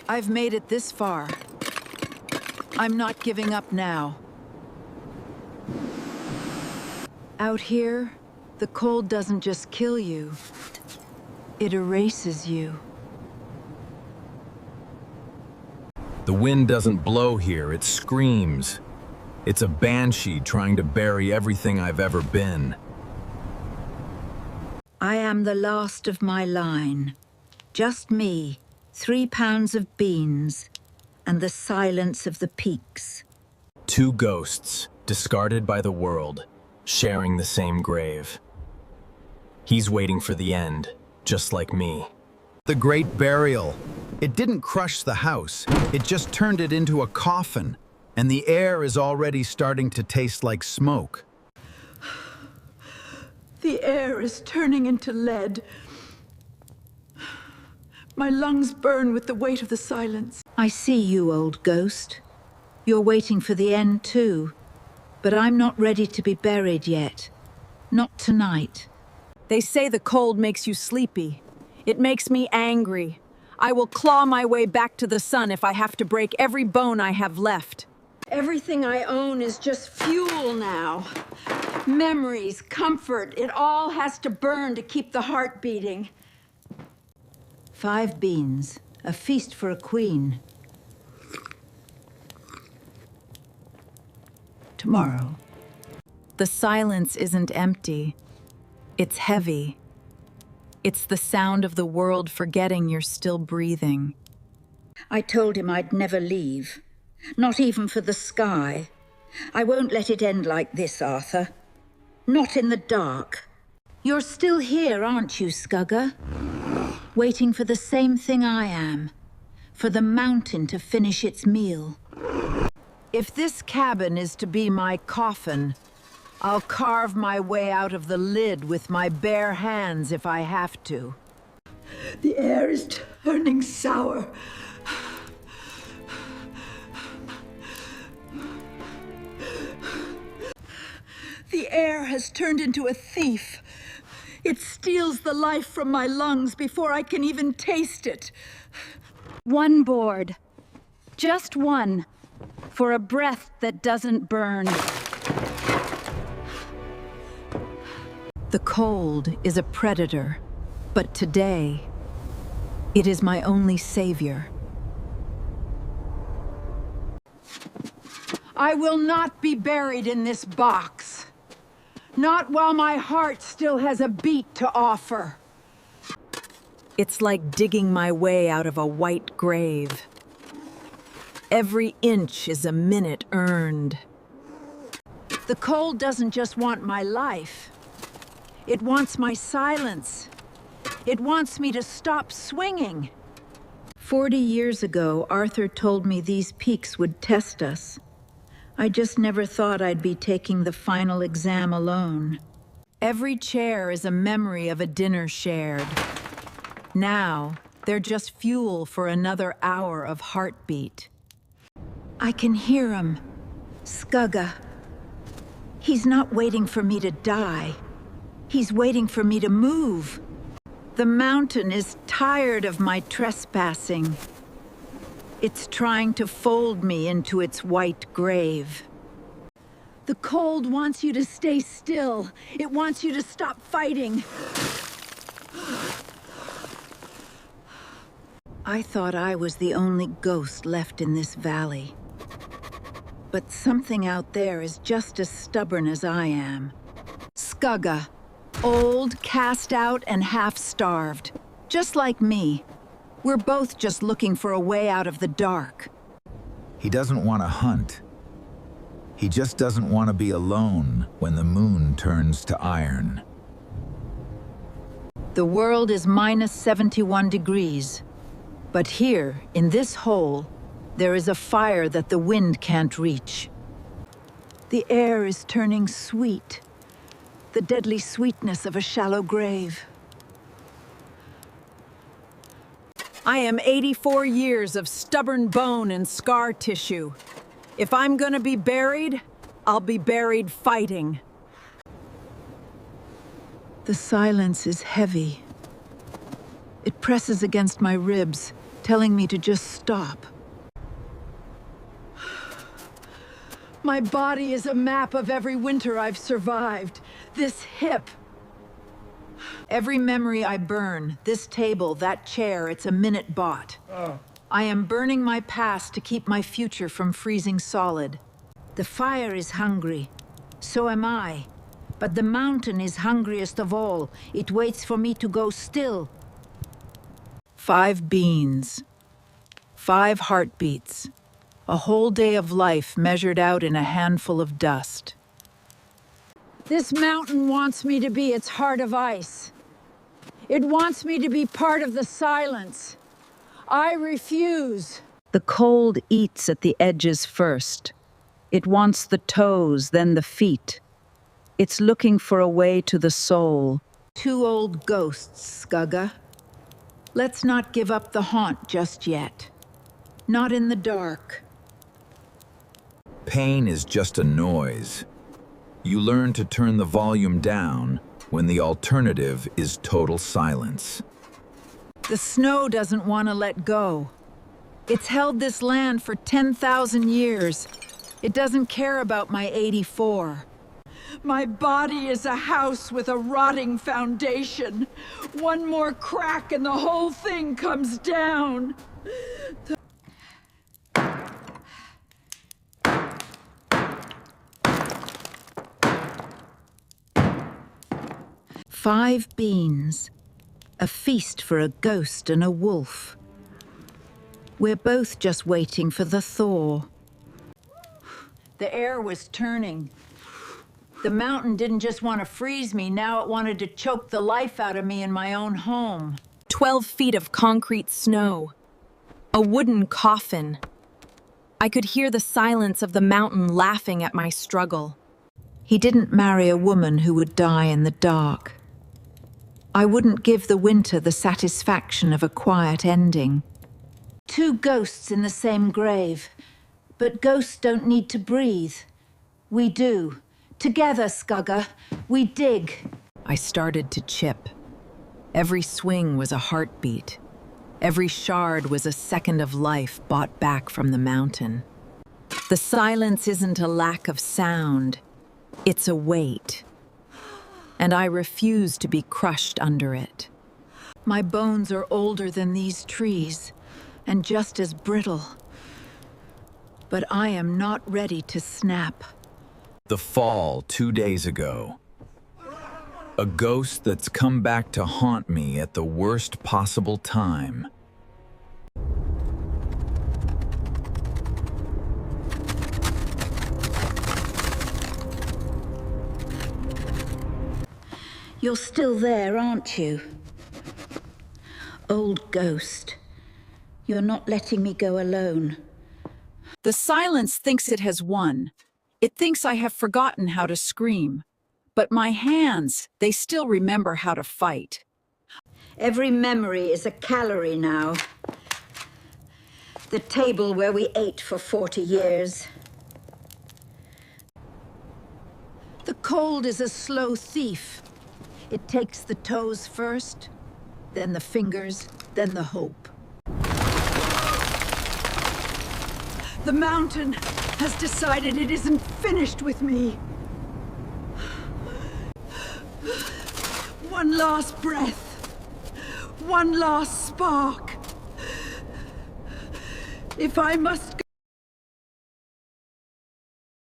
I've made it this far. I'm not giving up now. Out here, the cold doesn't just kill you. It erases you. The wind doesn't blow here, it screams. It's a banshee trying to bury everything I've ever been. I am the last of my line. Just me, 3 pounds of beans, and the silence of the peaks. 2 ghosts, discarded by the world, sharing the same grave. He's waiting for the end, just like me. The Great Burial. It didn't crush the house, it just turned it into a coffin, and the air is already starting to taste like smoke. The air is turning into lead. My lungs burn with the weight of the silence. I see you, old ghost. You're waiting for the end too. But I'm not ready to be buried yet. Not tonight. They say the cold makes you sleepy. It makes me angry. I will claw my way back to the sun if I have to break every bone I have left. Everything I own is just fuel now. Memories, comfort, it all has to burn to keep the heart beating. 5 beans, a feast for a queen. Tomorrow. The silence isn't empty. It's heavy. It's the sound of the world forgetting you're still breathing. I told him I'd never leave. Not even for the sky. I won't let it end like this, Arthur. Not in the dark. You're still here, aren't you, Scugger? Waiting for the same thing I am. For the mountain to finish its meal. If this cabin is to be my coffin, I'll carve my way out of the lid with my bare hands if I have to. The air is turning sour. The air has turned into a thief. It steals the life from my lungs before I can even taste it. 1 board. Just 1. For a breath that doesn't burn. The cold is a predator, but today, it is my only savior. I will not be buried in this box. Not while my heart still has a beat to offer. It's like digging my way out of a white grave. Every inch is a minute earned. The cold doesn't just want my life. It wants my silence. It wants me to stop swinging. 40 years ago, Arthur told me these peaks would test us. I just never thought I'd be taking the final exam alone. Every chair is a memory of a dinner shared. Now, they're just fuel for another hour of heartbeat. I can hear him. Scugger. He's not waiting for me to die. He's waiting for me to move. The mountain is tired of my trespassing. It's trying to fold me into its white grave. The cold wants you to stay still. It wants you to stop fighting. I thought I was the only ghost left in this valley. But something out there is just as stubborn as I am. Scugger. Old, cast out, and half-starved. Just like me. We're both just looking for a way out of the dark. He doesn't want to hunt. He just doesn't want to be alone when the moon turns to iron. The world is minus 71 degrees. But here, in this hole, there is a fire that the wind can't reach. The air is turning sweet. The deadly sweetness of a shallow grave. I am 84 years of stubborn bone and scar tissue. If I'm gonna be buried, I'll be buried fighting. The silence is heavy. It presses against my ribs, telling me to just stop. My body is a map of every winter I've survived. This hip. Every memory I burn, this table, that chair, it's a minute bought. I am burning my past to keep my future from freezing solid. The fire is hungry. So am I. But the mountain is hungriest of all. It waits for me to go still. 5 beans. 5 heartbeats. A whole day of life measured out in a handful of dust. This mountain wants me to be its heart of ice. It wants me to be part of the silence. I refuse. The cold eats at the edges first. It wants the toes, then the feet. It's looking for a way to the soul. 2 old ghosts, Skugga. Let's not give up the haunt just yet. Not in the dark. Pain is just a noise. You learn to turn the volume down when the alternative is total silence. The snow doesn't want to let go. It's held this land for 10,000 years. It doesn't care about my 84. My body is a house with a rotting foundation. One more crack and the whole thing comes down. 5 beans. A feast for a ghost and a wolf. We're both just waiting for the thaw. The air was turning. The mountain didn't just want to freeze me, now it wanted to choke the life out of me in my own home. 12 feet of concrete snow. A wooden coffin. I could hear the silence of the mountain laughing at my struggle. He didn't marry a woman who would die in the dark. I wouldn't give the winter the satisfaction of a quiet ending. 2 ghosts in the same grave. But ghosts don't need to breathe. We do. Together, Skugga. We dig. I started to chip. Every swing was a heartbeat. Every shard was a second of life bought back from the mountain. The silence isn't a lack of sound. It's a weight. And I refuse to be crushed under it. My bones are older than these trees, and just as brittle. But I am not ready to snap. The fall 2 days ago. A ghost that's come back to haunt me at the worst possible time. You're still there, aren't you? Old ghost. You're not letting me go alone. The silence thinks it has won. It thinks I have forgotten how to scream. But my hands, they still remember how to fight. Every memory is a calorie now. The table where we ate for 40 years. The cold is a slow thief. It takes the toes first, then the fingers, then the hope. The mountain has decided it isn't finished with me. One last breath. One last spark. If I must go